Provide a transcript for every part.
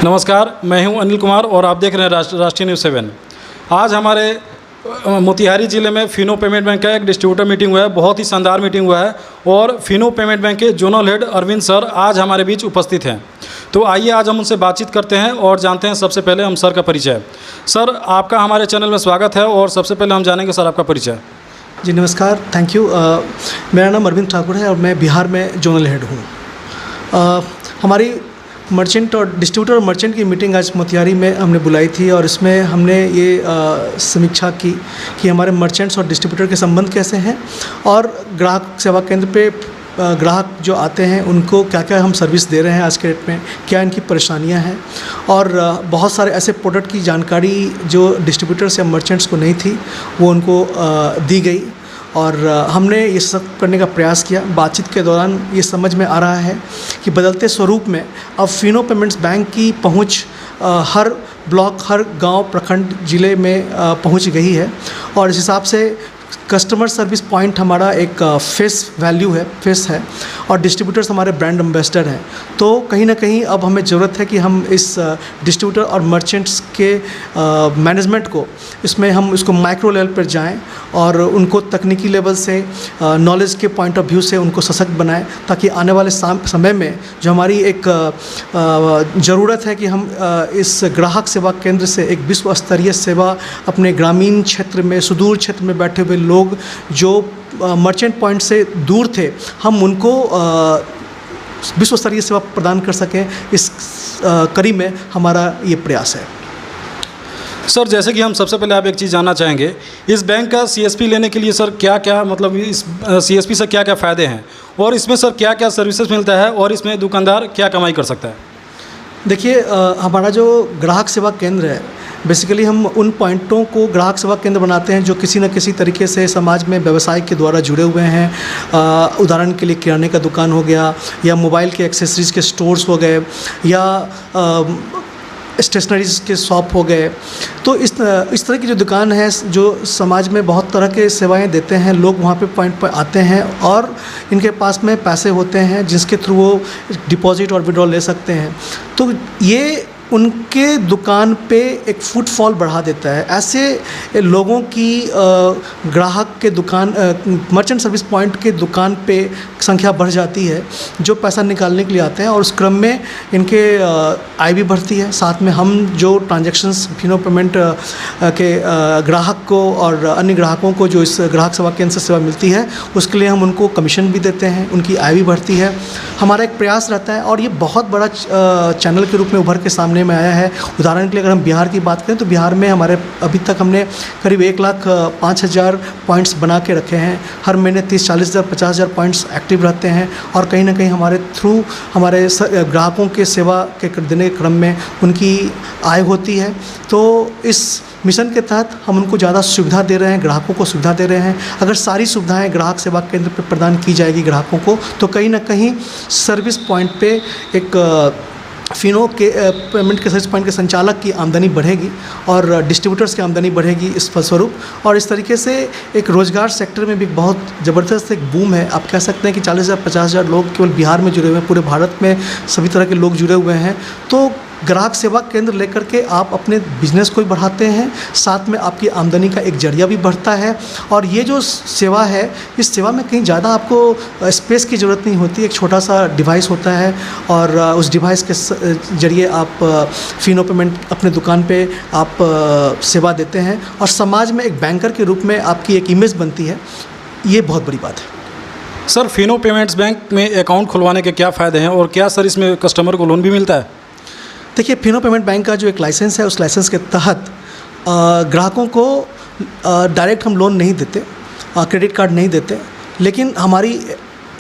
नमस्कार, मैं हूं अनिल कुमार और आप देख रहे हैं राष्ट्रीय न्यूज़ 7। आज हमारे मोतिहारी ज़िले में फिनो पेमेंट बैंक का एक डिस्ट्रीब्यूटर मीटिंग हुआ है। बहुत ही शानदार मीटिंग हुआ है और फिनो पेमेंट बैंक के जोनल हेड अरविंद सर आज हमारे बीच उपस्थित हैं। तो आइए आज हम उनसे बातचीत करते हैं और जानते हैं सबसे पहले हम सर का परिचय। सर, आपका हमारे चैनल में स्वागत है और सबसे पहले हम जानेंगे सर आपका परिचय। जी नमस्कार, थैंक यू। मेरा नाम अरविंद ठाकुर है और मैं बिहार में जोनल हेड हूँ। हमारी मर्चेंट और डिस्ट्रीब्यूटर और मर्चेंट की मीटिंग आज मोतिहारी में हमने बुलाई थी और इसमें हमने ये समीक्षा की कि हमारे मर्चेंट्स और डिस्ट्रीब्यूटर के संबंध कैसे हैं और ग्राहक सेवा केंद्र पे ग्राहक जो आते हैं उनको क्या क्या हम सर्विस दे रहे हैं आज के डेट में, क्या इनकी परेशानियां हैं और बहुत सारे ऐसे प्रोडक्ट की जानकारी जो डिस्ट्रीब्यूटर्स या मर्चेंट्स को नहीं थी वो उनको दी गई और हमने ये सब करने का प्रयास किया। बातचीत के दौरान ये समझ में आ रहा है कि बदलते स्वरूप में अब फिनो पेमेंट्स बैंक की पहुंच हर ब्लॉक, हर गांव, प्रखंड, ज़िले में पहुंच गई है और इस हिसाब से कस्टमर सर्विस पॉइंट हमारा एक फेस है और डिस्ट्रीब्यूटर्स हमारे ब्रांड एम्बेसडर हैं। तो कहीं ना कहीं अब हमें ज़रूरत है कि हम इस डिस्ट्रीब्यूटर और मर्चेंट्स के मैनेजमेंट को इसमें हम इसको माइक्रो लेवल पर जाएं और उनको तकनीकी लेवल से नॉलेज के पॉइंट ऑफ व्यू से उनको सशक्त बनाएं ताकि आने वाले समय में जो हमारी एक ज़रूरत है कि हम इस ग्राहक सेवा केंद्र से एक विश्व स्तरीय सेवा अपने ग्रामीण क्षेत्र में, सुदूर क्षेत्र में बैठे हुए लोग जो मर्चेंट पॉइंट से दूर थे, हम उनको विश्व स्तरीय सेवा प्रदान कर सकें। इस कड़ी में हमारा ये प्रयास है। सर, जैसे कि हम सबसे पहले आप एक चीज़ जानना चाहेंगे, इस बैंक का सीएसपी लेने के लिए सर क्या क्या मतलब इस सीएसपी से क्या क्या फ़ायदे हैं और इसमें सर क्या क्या सर्विसेज मिलता है और इसमें दुकानदार क्या कमाई कर सकता है? देखिए, हमारा जो ग्राहक सेवा केंद्र है, बेसिकली हम उन पॉइंटों को ग्राहक सेवा केंद्र बनाते हैं जो किसी न किसी तरीके से समाज में व्यवसाय के द्वारा जुड़े हुए हैं। उदाहरण के लिए किराने का दुकान हो गया या मोबाइल के एक्सेसरीज़ के स्टोर्स हो गए या स्टेशनरीज के शॉप हो गए। तो इस तरह की जो दुकान है जो समाज में बहुत तरह के सेवाएं देते हैं, लोग वहाँ पे पॉइंट पर आते हैं और इनके पास में पैसे होते हैं जिसके थ्रू वो डिपॉजिट और विड्रॉल ले सकते हैं। तो ये उनके दुकान पे एक फुटफॉल बढ़ा देता है। ऐसे लोगों की ग्राहक के दुकान मर्चेंट सर्विस पॉइंट के दुकान पे संख्या बढ़ जाती है जो पैसा निकालने के लिए आते हैं और उस क्रम में इनके आय भी बढ़ती है। साथ में हम जो ट्रांजैक्शंस फिनो पेमेंट के ग्राहक को और अन्य ग्राहकों को जो इस ग्राहक सेवा केंद्र से सेवा मिलती है उसके लिए हम उनको कमीशन भी देते हैं, उनकी आय भी बढ़ती है। हमारा एक प्रयास रहता है और ये बहुत बड़ा चैनल के रूप में उभर के सामने में आया है। उदाहरण के लिए अगर हम बिहार की बात करें तो बिहार में हमारे अभी तक हमने करीब 1,05,000 पॉइंट्स बना के रखे हैं। हर महीने 30-40,000 50,000 पॉइंट्स एक्टिव रहते हैं और कहीं ना कहीं हमारे थ्रू हमारे ग्राहकों के सेवा के देने के क्रम में उनकी आय होती है। तो इस मिशन के तहत हम उनको ज़्यादा सुविधा दे रहे हैं, ग्राहकों को सुविधा दे रहे हैं। अगर सारी सुविधाएं ग्राहक सेवा केंद्र पर प्रदान की जाएगी ग्राहकों को तो कहीं ना कहीं सर्विस पॉइंट पे एक फिनो के पेमेंट के सर्विस पॉइंट के संचालक की आमदनी बढ़ेगी और डिस्ट्रीब्यूटर्स की आमदनी बढ़ेगी इस फलस्वरूप। और इस तरीके से एक रोज़गार सेक्टर में भी बहुत ज़बरदस्त एक बूम है। आप कह सकते हैं कि 40,000 50,000 लोग केवल बिहार में जुड़े हुए हैं, पूरे भारत में सभी तरह के लोग जुड़े हुए हैं। तो ग्राहक सेवा केंद्र लेकर के आप अपने बिजनेस को भी बढ़ाते हैं, साथ में आपकी आमदनी का एक जरिया भी बढ़ता है। और ये जो सेवा है, इस सेवा में कहीं ज़्यादा आपको स्पेस की ज़रूरत नहीं होती। एक छोटा सा डिवाइस होता है और उस डिवाइस के जरिए आप फिनो पेमेंट अपने दुकान पे आप सेवा देते हैं और समाज में एक बैंकर के रूप में आपकी एक इमेज बनती है। ये बहुत बड़ी बात है। सर, फिनो पेमेंट्स बैंक में अकाउंट खुलवाने के क्या फ़ायदे हैं और क्या सर इसमें कस्टमर को लोन भी मिलता है? देखिए, फिनो पेमेंट बैंक का जो एक लाइसेंस है उस लाइसेंस के तहत ग्राहकों को डायरेक्ट हम लोन नहीं देते, क्रेडिट कार्ड नहीं देते, लेकिन हमारी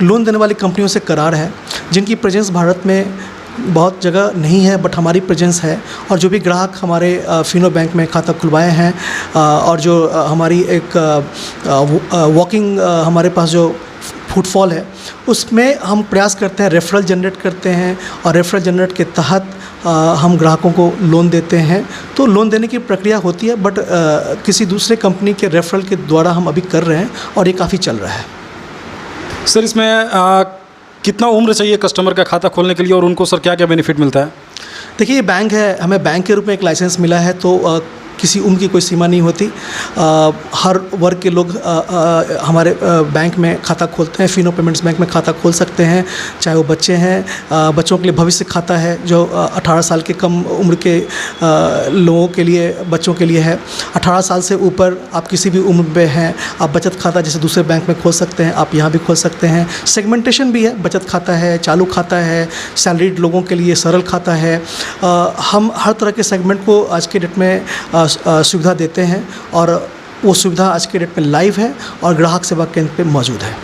लोन देने वाली कंपनियों से करार है जिनकी प्रेजेंस भारत में बहुत जगह नहीं है बट हमारी प्रेजेंस है। और जो भी ग्राहक हमारे फिनो बैंक में खाता खुलवाए हैं और जो हमारी एक वॉकिंग हमारे पास जो फुटफॉल है उसमें हम प्रयास करते हैं, रेफरल जनरेट करते हैं और रेफरल जनरेट के तहत हम ग्राहकों को लोन देते हैं। तो लोन देने की प्रक्रिया होती है बट किसी दूसरे कंपनी के रेफरल के द्वारा हम अभी कर रहे हैं और ये काफ़ी चल रहा है। सर, इसमें कितना उम्र चाहिए कस्टमर का खाता खोलने के लिए और उनको सर क्या क्या बेनिफिट मिलता है? देखिए, ये बैंक है, हमें बैंक के रूप में एक लाइसेंस मिला है, तो किसी उम्र की कोई सीमा नहीं होती। हर वर्ग के लोग हमारे बैंक में खाता खोलते हैं, फिनो पेमेंट्स बैंक में खाता खोल सकते हैं, चाहे वो बच्चे हैं। बच्चों के लिए भविष्य खाता है जो 18 साल के कम उम्र के लोगों के लिए, बच्चों के लिए है। 18 साल से ऊपर आप किसी भी उम्र में हैं, आप बचत खाता जैसे दूसरे बैंक में खोल सकते हैं, आप यहाँ भी खोल सकते हैं। सेगमेंटेशन भी है, बचत खाता है, चालू खाता है, सैलरीड लोगों के लिए सरल खाता है। हम हर तरह के सेगमेंट को आज के डेट में सुविधा देते हैं, और वो सुविधा आज के डेट में लाइव है और ग्राहक सेवा केंद्र पे मौजूद है।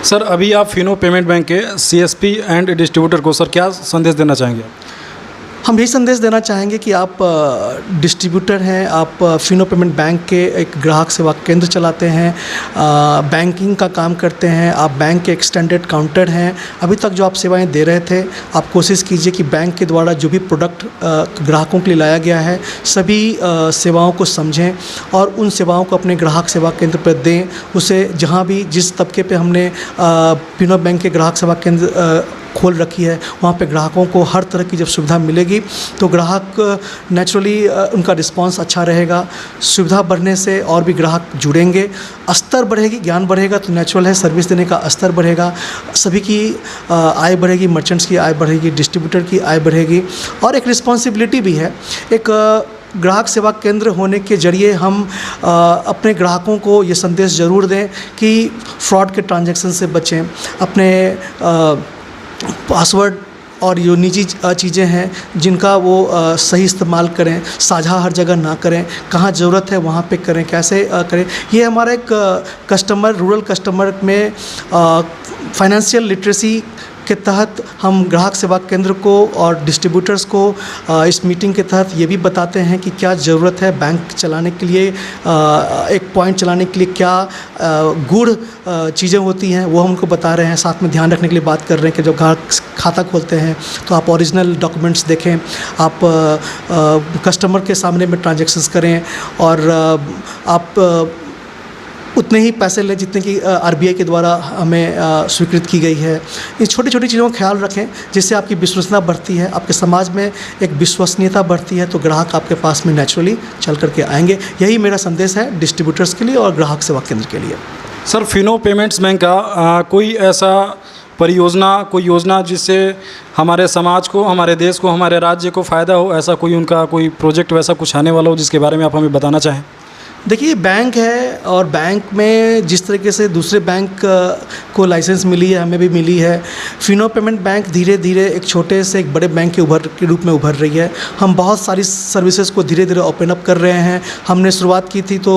सर, अभी आप फिनो पेमेंट बैंक के CSP एंड डिस्ट्रीब्यूटर को सर क्या संदेश देना चाहेंगे? हम यही संदेश देना चाहेंगे कि आप डिस्ट्रीब्यूटर हैं, आप फिनो पेमेंट बैंक के एक ग्राहक सेवा केंद्र चलाते हैं, बैंकिंग का काम करते हैं, आप बैंक के एक्सटेंडेड काउंटर हैं। अभी तक जो आप सेवाएं दे रहे थे, आप कोशिश कीजिए कि बैंक के द्वारा जो भी प्रोडक्ट ग्राहकों के लिए लाया गया है, सभी सेवाओं को समझें और उन सेवाओं को अपने ग्राहक सेवा केंद्र पर दें। उसे जहाँ भी जिस तबके पे हमने फिनो बैंक के ग्राहक सेवा केंद्र खोल रखी है, वहाँ पे ग्राहकों को हर तरह की जब सुविधा मिलेगी तो ग्राहक नेचुरली उनका रिस्पांस अच्छा रहेगा। सुविधा बढ़ने से और भी ग्राहक जुड़ेंगे, स्तर बढ़ेगी, ज्ञान बढ़ेगा, तो नेचुरल है सर्विस देने का स्तर बढ़ेगा, सभी की आय बढ़ेगी, मर्चेंट्स की आय बढ़ेगी, डिस्ट्रीब्यूटर की आय बढ़ेगी। और एक रिस्पॉन्सिबिलिटी भी है, एक ग्राहक सेवा केंद्र होने के जरिए हम अपने ग्राहकों को ये संदेश ज़रूर दें कि फ्रॉड के ट्रांजैक्शन से बचें, अपने पासवर्ड और जो निजी चीज़ें हैं जिनका वो सही इस्तेमाल करें, साझा हर जगह ना करें, कहाँ ज़रूरत है वहाँ पे करें, कैसे करें। ये हमारा एक कस्टमर, रूरल कस्टमर में फाइनेंशियल लिटरेसी के तहत हम ग्राहक सेवा केंद्र को और डिस्ट्रीब्यूटर्स को इस मीटिंग के तहत ये भी बताते हैं कि क्या ज़रूरत है बैंक चलाने के लिए, एक पॉइंट चलाने के लिए क्या गूढ़ चीज़ें होती हैं, वो हम उनको बता रहे हैं। साथ में ध्यान रखने के लिए बात कर रहे हैं कि जब ग्राहक खाता खोलते हैं तो आप ओरिजिनल डॉक्यूमेंट्स देखें, आप कस्टमर के सामने में ट्रांजैक्शंस करें और आप उतने ही पैसे लें जितने की RBI के द्वारा हमें स्वीकृत की गई है। इन छोटी छोटी चीज़ों का ख्याल रखें जिससे आपकी विश्वसनीयता बढ़ती है, आपके समाज में एक विश्वसनीयता बढ़ती है, तो ग्राहक आपके पास में नेचुरली चल करके आएंगे। यही मेरा संदेश है डिस्ट्रीब्यूटर्स के लिए और ग्राहक सेवा केंद्र के लिए। सर, फिनो पेमेंट्स बैंक का कोई ऐसा परियोजना, कोई योजना जिससे हमारे समाज को, हमारे देश को, हमारे राज्य को फ़ायदा हो, ऐसा कोई उनका कोई प्रोजेक्ट वैसा कुछ आने वाला हो जिसके बारे में आप हमें बताना चाहें? देखिए, बैंक है और बैंक में जिस तरीके से दूसरे बैंक को लाइसेंस मिली है, हमें भी मिली है। फिनो पेमेंट बैंक धीरे धीरे एक छोटे से एक बड़े बैंक के रूप में उभर रही है। हम बहुत सारी सर्विसेज को धीरे धीरे ओपन अप कर रहे हैं। हमने शुरुआत की थी तो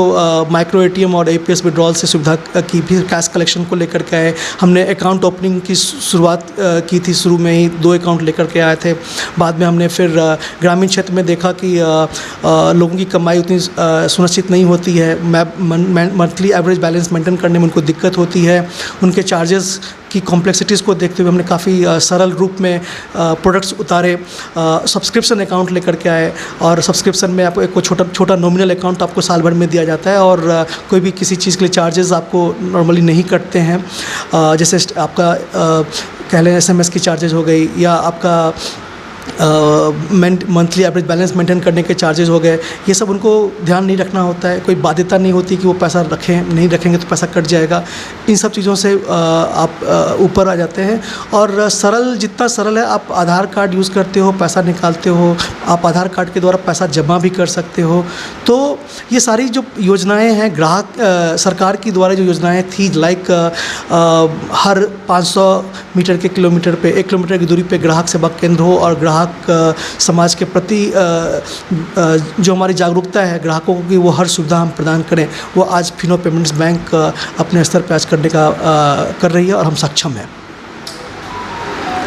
माइक्रो ATM और APS विड्रॉल से सुविधा की, फिर कैश कलेक्शन को लेकर के आए। हमने अकाउंट ओपनिंग की शुरुआत की थी, शुरू में ही 2 अकाउंट लेकर के आए थे। बाद में हमने फिर ग्रामीण क्षेत्र में देखा कि लोगों की कमाई उतनी सुनिश्चित नहीं होती है, मंथली एवरेज बैलेंस मेंटेन करने में उनको दिक्कत होती है। उनके चार्जेस की कॉम्प्लेक्सिटीज़ को देखते हुए हमने काफ़ी सरल रूप में प्रोडक्ट्स उतारे, सब्सक्रिप्शन अकाउंट लेकर के आए और सब्सक्रिप्शन में आपको एक छोटा नॉमिनल अकाउंट आपको साल भर में दिया जाता है और कोई भी किसी चीज़ के लिए चार्जेस आपको नॉर्मली नहीं कटते हैं। जैसे आपका कह लें SMS की चार्जेस हो गई या आपका मंथली एवरेज बैलेंस मेंटेन करने के चार्जेस हो गए, ये सब उनको ध्यान नहीं रखना होता है। कोई बाध्यता नहीं होती कि वो पैसा रखें, नहीं रखेंगे तो पैसा कट जाएगा। इन सब चीज़ों से आप ऊपर आ जाते हैं और सरल, जितना सरल है, आप आधार कार्ड यूज़ करते हो, पैसा निकालते हो, आप आधार कार्ड के द्वारा पैसा जमा भी कर सकते हो। तो ये सारी जो योजनाएं हैं ग्राहक सरकार की द्वारा जो योजनाएं थी, लाइक हर 500 मीटर के किलोमीटर पे 1 किलोमीटर की दूरी पे ग्राहक सेवा केंद्र हो और ग्राहक समाज के प्रति जो हमारी जागरूकता है ग्राहकों को कि वो हर सुविधा हम प्रदान करें, वो आज फिनो पेमेंट्स बैंक अपने स्तर पर आज करने का कर रही है और हम सक्षम हैं।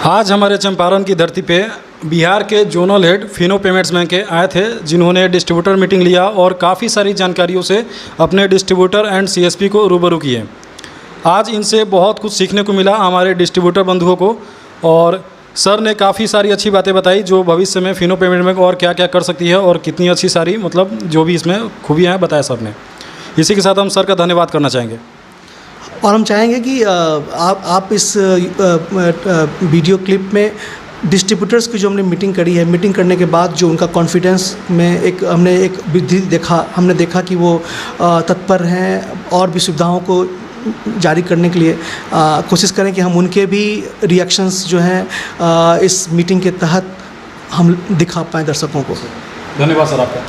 आज हमारे चंपारण की धरती पे बिहार के zonal head Fino payments bank के आए थे, जिन्होंने डिस्ट्रीब्यूटर मीटिंग लिया और काफ़ी सारी जानकारियों से अपने डिस्ट्रीब्यूटर एंड CSP को रूबरू किए। आज इनसे बहुत कुछ सीखने को मिला हमारे डिस्ट्रीब्यूटर बंधुओं को, और सर ने काफ़ी सारी अच्छी बातें बताई जो भविष्य में फिनो पेमेंट बैंक और क्या क्या कर सकती है और कितनी अच्छी सारी मतलब जो भी इसमें खूबियाँ हैं बताया सर ने। इसी के साथ हम सर का धन्यवाद करना चाहेंगे और हम चाहेंगे कि आप इस वीडियो क्लिप में डिस्ट्रीब्यूटर्स की जो हमने मीटिंग करी है, मीटिंग करने के बाद जो उनका कॉन्फिडेंस में हमने एक वृद्धि देखा, हमने देखा कि वो तत्पर हैं और भी सुविधाओं को जारी करने के लिए कोशिश करें कि हम उनके भी रिएक्शंस जो हैं इस मीटिंग के तहत हम दिखा पाएँ दर्शकों को। धन्यवाद सर आपका।